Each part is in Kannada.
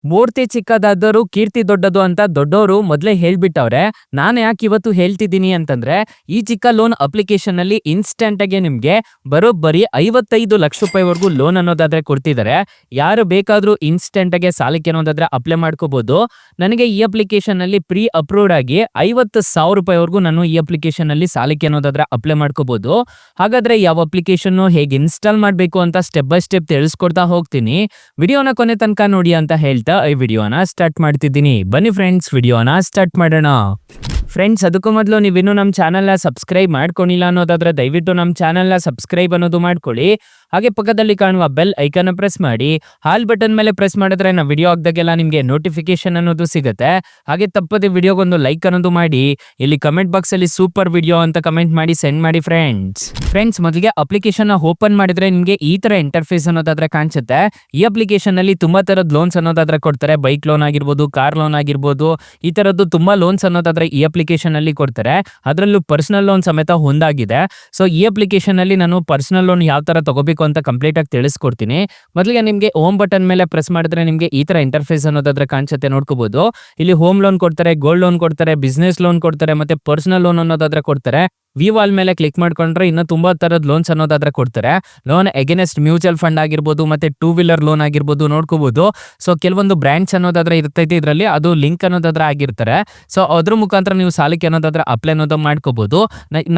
ಮೂರ್ತಿ ಚಿಕ್ಕದಾದರೂ ಕೀರ್ತಿ ದೊಡ್ಡದು ಅಂತ ದೊಡ್ಡವರು ಮೊದಲೇ ಹೇಳ್ಬಿಟ್ಟವ್ರೆ. ನಾನು ಯಾಕೆ ಇವತ್ತು ಹೇಳ್ತಿದ್ದೀನಿ ಅಂತಂದ್ರೆ, ಈ ಚಿಕ್ಕ ಲೋನ್ ಅಪ್ಲಿಕೇಶನ್ ಅಲ್ಲಿ ಇನ್ಸ್ಟೆಂಟ್ ಆಗಿ ನಿಮ್ಗೆ ಬರೋಬ್ಬರಿ 55 ಲಕ್ಷ ರೂಪಾಯಿವರೆಗೂ ಲೋನ್ ಅನ್ನೋದಾದ್ರೆ ಕೊಡ್ತಿದ್ದಾರೆ. ಯಾರು ಬೇಕಾದ್ರೂ ಇನ್ಸ್ಟೆಂಟ್ ಆಗಿ ಸಾಲಕ್ಕೆ ಅನ್ನೋದಾದ್ರೆ ಅಪ್ಲೈ ಮಾಡ್ಕೋಬಹುದು. ನನಗೆ ಈ ಅಪ್ಲಿಕೇಶನ್ ಅಲ್ಲಿ ಪ್ರೀ ಅಪ್ರೂವ್ಡ್ ಆಗಿ 50,000 ರೂಪಾಯಿವರೆಗೂ ನಾನು ಈ ಅಪ್ಲಿಕೇಶನ್ ಅಲ್ಲಿ ಸಾಲಕ್ಕೆ ಅನ್ನೋದಾದ್ರೆ ಅಪ್ಲೈ ಮಾಡ್ಕೋಬಹುದು. ಹಾಗಾದ್ರೆ ಯಾವ ಅಪ್ಲಿಕೇಶನ್ ಹೇಗೆ ಇನ್ಸ್ಟಾಲ್ ಮಾಡಬೇಕು ಅಂತ ಸ್ಟೆಪ್ ಬೈ ಸ್ಟೆಪ್ ತಿಳಿಸ್ಕೊಡ್ತಾ ಹೋಗ್ತೀನಿ. ವಿಡಿಯೋನ ಕೊನೆ ತನಕ ನೋಡಿ ಅಂತ ಹೇಳ್ತಾ ಈ ವಿಡಿಯೋನ ಸ್ಟಾರ್ಟ್ ಮಾಡ್ತಿದ್ದೀನಿ. ಬನ್ನಿ ಫ್ರೆಂಡ್ಸ್, ವಿಡಿಯೋನ ಸ್ಟಾರ್ಟ್ ಮಾಡೋಣ. ಫ್ರೆಂಡ್ಸ್, ಅದಕ್ಕೂ ಮೊದಲು ನೀವಿನ್ನೂ ನಮ್ಮ ಚಾನಲ್ನ ಸಬ್ಸ್ಕ್ರೈಬ್ ಮಾಡ್ಕೊಂಡಿಲ್ಲ ಅನ್ನೋದಾದ್ರೆ ದಯವಿಟ್ಟು ನಮ್ಮ ಚಾನಲ್ನ ಸಬ್ಸ್ಕ್ರೈಬ್ ಅನ್ನೋದು ಮಾಡ್ಕೊಳ್ಳಿ. ಹಾಗೆ ಪಕ್ಕದಲ್ಲಿ ಕಾಣುವ ಬೆಲ್ ಐಕನ್ ಪ್ರೆಸ್ ಮಾಡಿ. ಹಾಲ್ ಬಟನ್ ಮೇಲೆ ಪ್ರೆಸ್ ಮಾಡಿದ್ರೆ ನಾವು ವಿಡಿಯೋ ಹಾಕ್ದಾಗೆಲ್ಲ ನಿಮಗೆ ನೋಟಿಫಿಕೇಶನ್ ಅನ್ನೋದು ಸಿಗುತ್ತೆ. ಹಾಗೆ ತಪ್ಪದೆ ವಿಡಿಯೋಗೊಂದು ಲೈಕ್ ಅನ್ನೋದು ಮಾಡಿ. ಇಲ್ಲಿ ಕಮೆಂಟ್ ಬಾಕ್ಸ್ ಅಲ್ಲಿ ಸೂಪರ್ ವಿಡಿಯೋ ಅಂತ ಕಮೆಂಟ್ ಮಾಡಿ ಸೆಂಡ್ ಮಾಡಿ ಫ್ರೆಂಡ್ಸ್. ಮೊದಲಿಗೆ ಅಪ್ಲಿಕೇಶನ್ ಓಪನ್ ಮಾಡಿದ್ರೆ ನಿಮಗೆ ಈ ತರ ಇಂಟರ್ಫೇಸ್ ಅನ್ನೋದಾದ್ರೆ ಕಾಣಿಸುತ್ತೆ. ಈ ಅಪ್ಲಿಕೇಶನ್ ಅಲ್ಲಿ ತುಂಬಾ ತರದ ಲೋನ್ಸ್ ಅನ್ನೋದಾದ್ರೆ ಕೊಡ್ತಾರೆ. ಬೈಕ್ ಲೋನ್ ಆಗಿರ್ಬೋದು, ಕಾರ್ ಲೋನ್ ಆಗಿರ್ಬೋದು, ಈ ತರದ್ದು ತುಂಬಾ ಲೋನ್ಸ್ ಅನ್ನೋದಾದ್ರೆ ಈ ಅಪ್ಲಿಕೇಶನ್ ಅಲ್ಲಿ ಕೊಡ್ತಾರೆ. ಅದರಲ್ಲೂ ಪರ್ಸನಲ್ ಲೋನ್ ಸಮೇತ ಹೊಂದಾಗಿದೆ. ಸೊ ಈ ಅಪ್ಲಿಕೇಶನ್ ಅಲ್ಲಿ ನಾನು ಪರ್ಸನಲ್ ಲೋನ್ ಯಾವ ತರ ತಗೋಬೇಕು ಅಂತ ಕಂಪ್ಲೀಟ್ ಆಗಿ ತಿಳಿಸ್ಕೊಡ್ತೀನಿ. ಮೊದಲಿಗೆ ನಿಮಗೆ ಹೋಮ್ ಬಟನ್ ಮೇಲೆ ಪ್ರೆಸ್ ಮಾಡಿದ್ರೆ ನಿಮಗೆ ಈ ತರ ಇಂಟರ್ಫೇಸ್ ಅನ್ನೋದಾದ್ರೆ ಕಾಣಿಸುತ್ತೆ, ನೋಡ್ಕೋಬಹುದು. ಇಲ್ಲಿ ಹೋಮ್ ಲೋನ್ ಕೊಡ್ತಾರೆ, ಗೋಲ್ಡ್ ಲೋನ್ ಕೊಡ್ತಾರೆ, ಬಿಸ್ನೆಸ್ ಲೋನ್ ಕೊಡ್ತಾರೆ, ಮತ್ತೆ ಪರ್ಸನಲ್ ಲೋನ್ ಅನ್ನೋದಾದ್ರೆ ಕೊಡ್ತಾರೆ. ವ್ಯೂ ವಾಲ್ ಮೇಲೆ ಕ್ಲಿಕ್ ಮಾಡ್ಕೊಂಡ್ರೆ ಇನ್ನು ತುಂಬಾ ತರದ ಲೋನ್ಸ್ ಅನ್ನೋದಾದ್ರೆ ಕೊಡ್ತಾರೆ. ಲೋನ್ ಅಗೇನೆಸ್ಟ್ ಮ್ಯೂಚುವಲ್ ಫಂಡ್ ಆಗಿರ್ಬೋದು, ಮತ್ತೆ ಟೂ ವೀಲರ್ ಲೋನ್ ಆಗಿರ್ಬೋದು, ನೋಡ್ಕೋಬಹುದು. ಸೊ ಕೆಲವೊಂದು ಬ್ರಾಂಚ್ ಅನ್ನೋದಾದ್ರೆ ಇರ್ತೈತಿ, ಇದರಲ್ಲಿ ಅದು ಲಿಂಕ್ ಅನ್ನೋದಾದ್ರೆ ಆಗಿರ್ತಾರೆ. ಸೊ ಅದ್ರ ಮುಖಾಂತರ ನೀವು ಸಾಲಕ್ಕೆ ಅನ್ನೋದಾದ್ರೆ ಅಪ್ಲೈ ಅನ್ನೋದು ಮಾಡ್ಕೋಬಹುದು.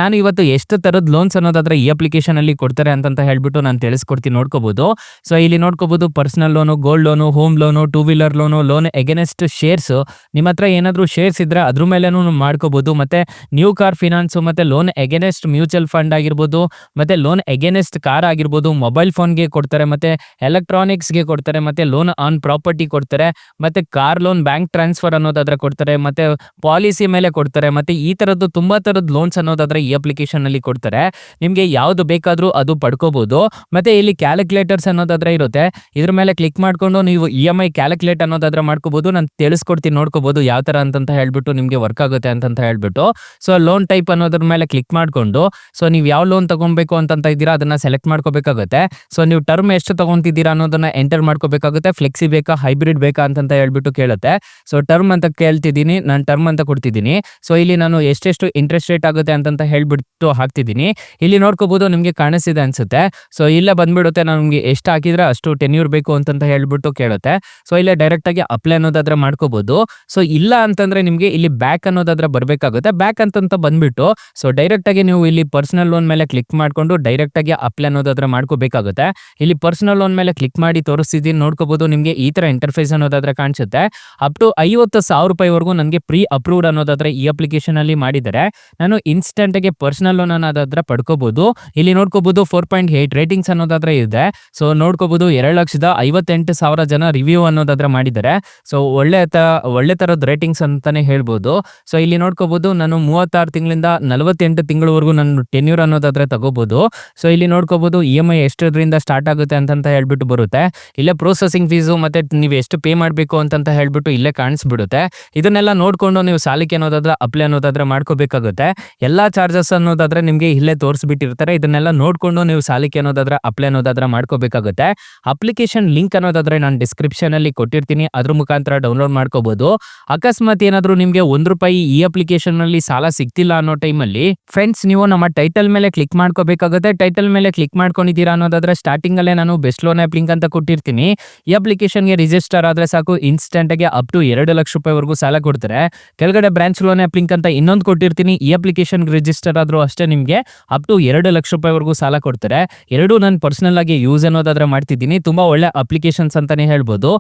ನಾನು ಇವತ್ತು ಎಷ್ಟು ತರದ ಲೋನ್ಸ್ ಅನ್ನೋದಾದ್ರೆ ಈ ಅಪ್ಲಿಕೇಶನ್ ಅಲ್ಲಿ ಕೊಡ್ತಾರೆ ಅಂತ ಹೇಳ್ಬಿಟ್ಟು ನಾನು ತಿಳಿಸ್ಕೊಡ್ತೀನಿ, ನೋಡ್ಕೋಬಹುದು. ಸೊ ಇಲ್ಲಿ ನೋಡ್ಕೋಬಹುದು personal loan, gold loan, home loan, two wheeler loan, loan against shares. ನಿಮ್ಮ ಹತ್ರ ಏನಾದ್ರು ಶೇರ್ಸ್ ಇದ್ರೆ ಅದ್ರ ಮೇಲೆನೂ ಮಾಡ್ಕೋಬಹುದು. ಮತ್ತೆ ನ್ಯೂ ಕಾರ್ ಫಿನಾನ್ಸ್, ಮತ್ತೆ ಲೋನ್ ಅಗೇನೆಸ್ಟ್ ಮ್ಯೂಚುವಲ್ ಫಂಡ್ ಆಗಿರ್ಬೋದು, ಮತ್ತೆ ಲೋನ್ ಅಗೇನೆಸ್ಟ್ ಕಾರ್ ಆಗಿರ್ಬೋದು, ಮೊಬೈಲ್ ಫೋನ್ಗೆ ಕೊಡ್ತಾರೆ, ಮತ್ತೆ ಎಲೆಕ್ಟ್ರಾನಿಕ್ಸ್ಗೆ ಕೊಡ್ತಾರೆ, ಮತ್ತೆ ಲೋನ್ ಆನ್ ಪ್ರಾಪರ್ಟಿ ಕೊಡ್ತಾರೆ, ಮತ್ತೆ ಕಾರ್ ಲೋನ್, ಬ್ಯಾಂಕ್ ಟ್ರಾನ್ಸ್ಫರ್ ಅನ್ನೋದಾದ್ರೆ ಕೊಡ್ತಾರೆ, ಮತ್ತೆ ಪಾಲಿಸಿ ಮೇಲೆ ಕೊಡ್ತಾರೆ. ಮತ್ತೆ ಈ ತರದ್ದು ತುಂಬಾ ತರದ ಲೋನ್ಸ್ ಅನ್ನೋದಾದ್ರೆ ಈ ಅಪ್ಲಿಕೇಶನ್ ಅಲ್ಲಿ ಕೊಡ್ತಾರೆ. ನಿಮ್ಗೆ ಯಾವ್ದು ಬೇಕಾದ್ರೂ ಅದು ಪಡ್ಕೋಬಹುದು. ಮತ್ತೆ ಇಲ್ಲಿ ಕ್ಯಾಲ್ಕುಲೇಟರ್ಸ್ ಅನ್ನೋದಾದ್ರೆ ಇರುತ್ತೆ. ಇದ್ರ ಮೇಲೆ ಕ್ಲಿಕ್ ಮಾಡ್ಕೊಂಡು ನೀವು EMI ಕ್ಯಾಲ್ಕುಲೇಟ್ ಅನ್ನೋದಾದ್ರೆ ಮಾಡ್ಕೋಬಹುದು. ನಾನು ತಿಳಿಸ್ಕೊಡ್ತೀನಿ, ನೋಡ್ಕೋಬಹುದು ಯಾವ ತರ ಅಂತ ಹೇಳ್ಬಿಟ್ಟು ನಿಮ್ಗೆ ವರ್ಕ್ ಆಗುತ್ತೆ ಅಂತ ಹೇಳ್ಬಿಟ್ಟು. ಸೊ ಲೋನ್ ಟೈಪ್ ಅನ್ನೋದ್ರ ಮೇಲೆ ಕ್ಲಿಕ್ ಮಾಡ್ಕೊಂಡು, ಸೊ ನೀವು ಯಾವ ಲೋನ್ ತಗೊಬೇಕು ಅಂತ ಇದ್ದೀರಾ ಅದನ್ನ ಸೆಲೆಕ್ಟ್ ಮಾಡ್ಕೋಬೇಕಾಗುತ್ತೆ. ಸೊ ನೀವು ಟರ್ಮ್ ಎಷ್ಟು ತಗೊಂತಿದ್ದೀರಾ ಅನ್ನೋದನ್ನ ಎಂಟರ್ ಮಾಡ್ಕೋಬೇಕಾಗುತ್ತೆ. ಫ್ಲೆಕ್ಸಿ ಬೇಕಾ, ಹೈಬ್ರಿಡ್ ಬೇಕಾ ಅಂತ ಹೇಳ್ಬಿಟ್ಟು ಕೇಳುತ್ತೆ. ಸೊ ಟರ್ಮ್ ಅಂತ ಕೇಳ್ತಿದ್ದೀನಿ, ನಾನು ಟರ್ಮ್ ಅಂತ ಕೊಡ್ತಿದ್ದೀನಿ. ಸೊ ಇಲ್ಲಿ ನಾನು ಎಷ್ಟೆಷ್ಟು ಇಂಟ್ರೆಸ್ಟ್ ರೇಟ್ ಆಗುತ್ತೆ ಅಂತ ಹೇಳ್ಬಿಟ್ಟು ಹಾಕ್ತಿದ್ದೀನಿ. ಇಲ್ಲಿ ನೋಡ್ಕೋಬಹುದು, ನಿಮ್ಗೆ ಕಾಣಿಸ್ತಿದೆ ಅನ್ಸುತ್ತೆ. ಸೊ ಇಲ್ಲೇ ಬಂದ್ಬಿಡುತ್ತೆ, ನಮ್ಗೆ ಎಷ್ಟು ಹಾಕಿದ್ರೆ ಅಷ್ಟು ಟೆನ್ಯೂರ್ ಬೇಕು ಅಂತ ಹೇಳ್ಬಿಟ್ಟು ಕೇಳುತ್ತೆ. ಸೊ ಇಲ್ಲೇ ಡೈರೆಕ್ಟ್ ಆಗಿ ಅಪ್ಲೈ ಅನ್ನೋದಾದ್ರೆ ಮಾಡ್ಕೋಬಹುದು. ಸೊ ಇಲ್ಲ ಅಂತಂದ್ರೆ ನಿಮ್ಗೆ ಇಲ್ಲಿ ಬ್ಯಾಕ್ ಅನ್ನೋದಾದ್ರೆ ಬರ್ಬೇಕಾಗುತ್ತೆ. ಬ್ಯಾಕ್ ಅಂತ ಬಂದ್ಬಿಟ್ಟು ಸೊ ಡೈರೆಕ್ಟ್ ಆಗಿ ನೀವು ಇಲ್ಲಿ ಪರ್ಸನಲ್ ಲೋನ್ ಮೇಲೆ ಕ್ಲಿಕ್ ಮಾಡ್ಕೊಂಡು ಡೈರೆಕ್ಟ್ ಆಗಿ ಅಪ್ಲೈ ಅನ್ನೋದಾದ್ರೆ ಮಾಡ್ಕೋಬೇಕಾಗುತ್ತೆ. ಇಲ್ಲಿ ಪರ್ಸನಲ್ ಲೋನ್ ಮೇಲೆ ಕ್ಲಿಕ್ ಮಾಡಿ ತೋರಿಸ್ತಿದ್ದೀನಿ, ನೋಡ್ಕೋಬಹುದು. ನಿಮ್ಗೆ ಈ ತರ ಇಂಟರ್ಫೇಸ್ ಅನ್ನೋದಾದ್ರೆ ಕಾಣಿಸುತ್ತೆ. ಅಪ್ ಟು 50,000 ರೂಪಾಯಿವರೆಗೂ ನನಗೆ ಪ್ರೀ ಅಪ್ರೂವ್ಡ್ ಅನ್ನೋದಾದ್ರೆ ಈ ಅಪ್ಲಿಕೇಶನ್ ಅಲ್ಲಿ ಮಾಡಿದ್ದಾರೆ. ನಾನು ಇನ್ಸ್ಟೆಂಟ್ ಆಗಿ ಪರ್ಸನಲ್ ಲೋನ್ ಅನ್ನೋದಾದ್ರೆ ಪಡ್ಕೋಬಹುದು. ಇಲ್ಲಿ ನೋಡ್ಕೋಬಹುದು 4.8 ರೇಟಿಂಗ್ಸ್ ಅನ್ನೋದಾದ್ರೆ ಇದೆ. ಸೊ ನೋಡ್ಕೋಬಹುದು 2,58,000 ಜನ ರಿವ್ಯೂ ಅನ್ನೋದಾದ್ರೆ ಮಾಡಿದ್ದಾರೆ. ಸೊ ಒಳ್ಳೆ ತರದ ರೇಟಿಂಗ್ಸ್ ಅಂತಾನೆ ಹೇಳ್ಬೋದು. ಸೊ ಇಲ್ಲಿ ನೋಡ್ಕೋಬಹುದು, ನಾನು 36 ತಿಂಗಳಿಂದ 48 ತಿಂಗಳವರೆಗೂ ನಾನು ಟೆನ್ಯೂರ್ ಅನ್ನೋದಾದ್ರೆ ತಗೋಬಹುದು. ಸೊ ಇಲ್ಲಿ ನೋಡ್ಕೋಬಹುದು EMI ಎಷ್ಟರಿಂದ ಸ್ಟಾರ್ಟ್ ಆಗುತ್ತೆ ಅಂತ ಹೇಳ್ಬಿಟ್ಟು ಬರುತ್ತೆ. ಇಲ್ಲೇ ಪ್ರೊಸೆಸಿಂಗ್ ಫೀಸು ಮತ್ತೆ ನೀವು ಎಷ್ಟು ಪೇ ಮಾಡಬೇಕು ಅಂತ ಹೇಳ್ಬಿಟ್ಟು ಇಲ್ಲೇ ಕಾಣಿಸ್ಬಿಡುತ್ತೆ. ಇದನ್ನೆಲ್ಲ ನೋಡ್ಕೊಂಡು ನೀವು ಸಾಲಕ್ಕೆ ಅನ್ನೋದಾದ್ರೆ ಅಪ್ಲೈ ಅನ್ನೋದಾದ್ರೆ ಮಾಡ್ಕೋಬೇಕಾಗುತ್ತೆ. ಎಲ್ಲಾ ಚಾರ್ಜಸ್ ಅನ್ನೋದಾದ್ರೆ ನಿಮ್ಗೆ ಇಲ್ಲೇ ತೋರಿಸ್ಬಿಟ್ಟಿರ್ತಾರೆ. ಇದನ್ನೆಲ್ಲ ನೋಡ್ಕೊಂಡು ನೀವು ಸಾಲಕ್ಕೆ ಅನ್ನೋದಾದ್ರೆ ಅಪ್ಲೈ ಅನ್ನೋದಾದ್ರೆ ಮಾಡ್ಕೋಬೇಕಾಗುತ್ತೆ. ಅಪ್ಲಿಕೇಶನ್ ಲಿಂಕ್ ಅನ್ನೋದಾದ್ರೆ ನಾನು ಡಿಸ್ಕ್ರಿಪ್ಷನ್ ಅಲ್ಲಿ ಕೊಟ್ಟಿರ್ತೀನಿ, ಅದ್ರ ಮುಖಾಂತರ ಡೌನ್ಲೋಡ್ ಮಾಡ್ಕೋಬಹುದು. ಅಕಸ್ಮಾತ್ ಏನಾದ್ರು ನಿಮ್ಗೆ ₹1 ಈ ಅಪ್ಲಿಕೇಶನ್ ಅಲ್ಲಿ ಸಾಲ ಸಿಗ್ತಿಲ್ಲ ಅನ್ನೋ ಟೈಮಲ್ಲಿ ಫ್ರೆಂಡ್ಸ್, ನೀವು ನಮ್ಮ ಟೈಟಲ್ ಮೇಲೆ ಕ್ಲಿಕ್ ಮಾಡ್ಕೋಬೇಕಾಗುತ್ತೆ. ಟೈಟಲ್ ಮೇಲೆ ಕ್ಲಿಕ್ ಮಾಡ್ಕೊಂಡಿದ್ದೀರಾ ಅನ್ನೋದಾದ್ರೆ ಸ್ಟಾರ್ಟಿಂಗ್ ಅಲ್ಲೇ ನಾನು ಬೆಸ್ಟ್ ಲೋನ್ ಆಪ್ ಲಿಂಕ್ ಅಂತ ಕೊಟ್ಟಿರ್ತೀನಿ. ಈ ಅಪ್ಲಿಕೇಶನ್ಗೆ ರಿಜಿಸ್ಟರ್ ಆದ್ರೆ ಸಾಕು, ಇನ್ಸ್ಟೆಂಟ್ ಆಗಿ ಅಪ್ ಟು 2 ಲಕ್ಷ ರೂಪಾಯಿವರೆಗೂ ಸಾಲ ಕೊಡ್ತಾರೆ. ಕೆಳಗಡೆ ಬ್ರಾಂಚ್ ಲೋನ್ ಆಪ್ ಲಿಂಕ್ ಅಂತ ಇನ್ನೊಂದು ಕೊಟ್ಟಿರ್ತೀನಿ. ಈ ಅಪ್ಲಿಕೇಶನ್ ರಿಜಿಸ್ಟರ್ ಆದ್ರೂ ಅಷ್ಟೇ ನಿಮ್ಗೆ ಅಪ್ ಟು 2 ಲಕ್ಷ ರೂಪಾಯಿವರೆಗೂ ಸಾಲ ಕೊಡ್ತಾರೆ. ಎರಡು ನಾನು ಪರ್ಸನಲ್ ಆಗಿ ಯೂಸ್ ಅನ್ನೋದಾದ್ರೆ ಮಾಡ್ತಿದ್ದೀನಿ. ತುಂಬಾ ಒಳ್ಳೆ ಅಪ್ಲಿಕೇಶನ್ಸ್ ಅಂತಾನೆ ಹೇಳ್ಬೋದು.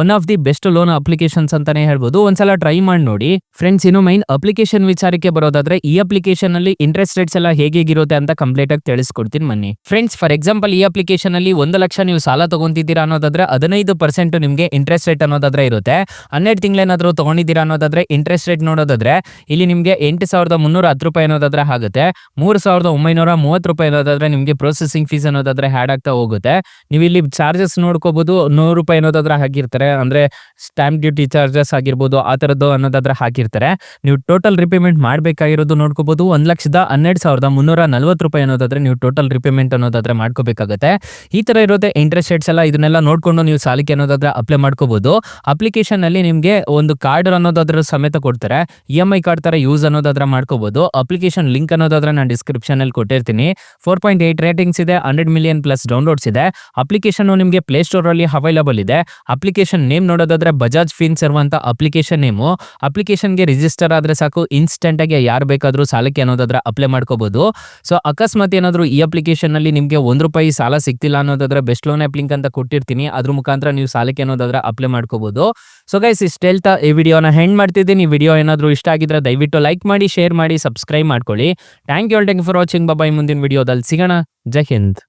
One of the best loan applications ಅಂತಾನೆ ಹೇಳ್ಬೋದು. ಒಂದ್ಸಲ ಟ್ರೈ ಮಾಡಿ ನೋಡಿ ಫ್ರೆಂಡ್ಸ್. ಇನ್ನು ಮೈನ್ ಅಪ್ಲಿಕೇಶನ್ ವಿಚಾರಕ್ಕೆ ಬರೋದಾದ್ರೆ ಈ ಅಪ್ಲಿಕೇಶನ್ ಅಲ್ಲಿ ಇಂಟ್ರೆಸ್ಟ್ ರೇಟ್ಸ್ ಎಲ್ಲ ಹೇಗಿರುತ್ತೆ ಅಂತ ಕಂಪ್ಲೀಟ್ ಆಗಿ ತಿಳಿಸ್ಕೊಡ್ತೀನಿ ಬನ್ನಿ ಫ್ರೆಂಡ್ಸ್. ಫಾರ್ ಎಕ್ಸಾಂಪಲ್, ಈ ಅಪ್ಲಿಕೇಶನ್ ಅಲ್ಲಿ 1 ಲಕ್ಷ ನೀವು ಸಾಲ ತಗೊಂತಿದ್ದೀರಾ ಅನ್ನೋದಾದ್ರೆ 15% ನಿಮ್ಗೆ ಇಂಟ್ರೆಸ್ಟ್ ರೇಟ್ ಅನ್ನೋದಾದ್ರೆ ಇರುತ್ತೆ. 12 ತಿಂಗಳೇನಾದ್ರೂ ತಗೊಂಡಿದ್ದೀರಾ ಅನ್ನೋದಾದ್ರೆ ಇಂಟ್ರೆಸ್ಟ್ ರೇಟ್ ನೋಡೋದಾದ್ರೆ ಇಲ್ಲಿ ನಿಮ್ಗೆ 8,310 ರೂಪಾಯಿ ಅನ್ನೋದಾದ್ರೆ ಆಗುತ್ತೆ. 3,930 ರೂಪಾಯಿ ಅನ್ನೋದಾದ್ರೆ ನಿಮ್ಗೆ ಪ್ರೊಸೆಸಿಂಗ್ ಫೀಸ್ ಅನ್ನೋದಾದ್ರೆ ಹ್ಯಾಡ್ ಆಗ್ತಾ ಹೋಗುತ್ತೆ. ನೀವು ಇಲ್ಲಿ ಚಾರ್ಜಸ್ ನೋಡ್ಕೋಬಹುದು, 100 ರೂಪಾಯಿ ಅನ್ನೋದಾದ್ರೆ ಹಾಕಿರ್ತಾರೆ. ಅಂದ್ರೆ ಸ್ಟಾಂಪ್ ಡ್ಯೂಟಿ ಚಾರ್ಜಸ್ ಆಗಿರ್ಬೋದು, ಆ ತರದ್ದು ಅನ್ನೋದಾದ್ರೆ ಹಾಕಿರ್ತಾರೆ. ನೀವು ಟೋಟಲ್ ರಿಪೇಮೆಂಟ್ ಮಾಡ್ಬೇಕಾಗಿರೋದು ನೋಡ್ಕೋಬಹುದು ₹1,12,340 ಅನ್ನೋದಾದ್ರೆ ನೀವು ಟೋಟಲ್ ರಿಪೇಮೆಂಟ್ ಅನ್ನೋದಾದ್ರೆ ಮಾಡ್ಕೋಬೇಕಾಗುತ್ತೆ. ಈ ತರ ಇರುತ್ತೆ ಇಂಟ್ರೆಸ್ಟ್ ರೇಟ್ಸ್ ಎಲ್ಲ. ಇದನ್ನೆಲ್ಲ ನೋಡ್ಕೊಂಡು ನೀವು ಸಾಲಕ್ಕೆ ಅನ್ನೋದಾದ್ರೆ ಅಪ್ಲೈ ಮಾಡ್ಕೋಬಹುದು. ಅಪ್ಲಿಕೇಶನ್ ಅಲ್ಲಿ ನಿಮಗೆ ಒಂದು ಕಾರ್ಡ್ ಅನ್ನೋದಾದ್ರೆ ಸಮೇತ ಕೊಡ್ತಾರೆ. EMI ಕಾರ್ಡ್ ತರ ಯೂಸ್ ಅನ್ನೋದಾದ್ರೆ ಮಾಡ್ಕೋಬಹುದು. ಅಪ್ಲಿಕೇಶನ್ ಲಿಂಕ್ ಅನ್ನೋದಾದ್ರೆ ನಾನು ಡಿಸ್ಕ್ರಿಪ್ಷನ್ ಅಲ್ಲಿ ಕೊಟ್ಟಿರ್ತೀನಿ. 4.8 ರೇಟಿಂಗ್ಸ್ ಇದೆ, 100 ಮಿಲಿಯನ್ ಪ್ಲಸ್ ಡೌನ್ಲೋಡ್ಸ್ ಇದೆ. ಅಪ್ಲಿಕೇಶನ್ ನಿಮಗೆ ಪ್ಲೇ ಸ್ಟೋರ್ ಅಲ್ಲಿ ಅವೈಲಬಲ್ ಇದೆ. ಅಪ್ಲಿಕೇಶನ್ ನೇಮ್ ನೋಡೋದಾದ್ರೆ ಬಜಾಜ್ ಫಿನ್ಸರ್ವ್ ಅಂತ ಅಪ್ಲಿಕೇಶನ್ ನೇಮು. ಅಪ್ಲಿಕೇಶನ್ಗೆ ರಿಜಿಸ್ಟರ್ ಆದ್ರೆ ಸಾಕು, ಇನ್ಸ್ಟೆಂಟ್ ಆಗಿ ಯಾರು ಬೇಕಾದ್ರೂ ಸಾಲಕ್ಕೆ ಅನ್ನೋದಾದ್ರೆ ಅಪ್ಲೈ ಮಾಡ್ಕೋಬಹುದು. ಸೊ ಅಕಸ್ಮಾತ್ ಏನಾದ್ರು ಈ ಅಪ್ಲಿಕೇಶನ್ ಅಲ್ಲಿ ನಿಮಗೆ ₹1 ಸಾಲ ಸಿಗ್ತಿಲ್ಲ ಅನ್ನೋದಾದ್ರೆ ಬೆಸ್ಟ್ ಲೋನ್ ಆಪ್ ಲಿಂಕ್ ಅಂತ ಕೊಟ್ಟಿರ್ತೀನಿ. ಅದ್ರ ಮುಖಾಂತರ ನೀವು ಸಾಲಕ್ಕೆ ಅನ್ನೋದಾದ್ರೆ ಅಪ್ಲೈ ಮಾಡ್ಕೋಬಹುದು. ಸೊ ಗೈಸ್, ಇಷ್ಟ ಹೇಳ್ತಾ ಈ ವಿಡಿಯೋನ ಹೆಂಡ್ ಮಾಡ್ತಿದ್ದೀನಿ. ವಿಡಿಯೋ ಏನಾದ್ರು ಇಷ್ಟ ಆಗಿದ್ರೆ ದಯವಿಟ್ಟು ಲೈಕ್ ಮಾಡಿ, ಶೇರ್ ಮಾಡಿ, ಸಬ್ಸ್ಕ್ರೈಬ್ ಮಾಡ್ಕೊಳ್ಳಿ. Thank you for watching. Bye. ಮುಂದಿನ ವಿಡಿಯೋದಲ್ಲಿ ಸಿಗೋಣ. ಜೈ ಹಿಂದ್.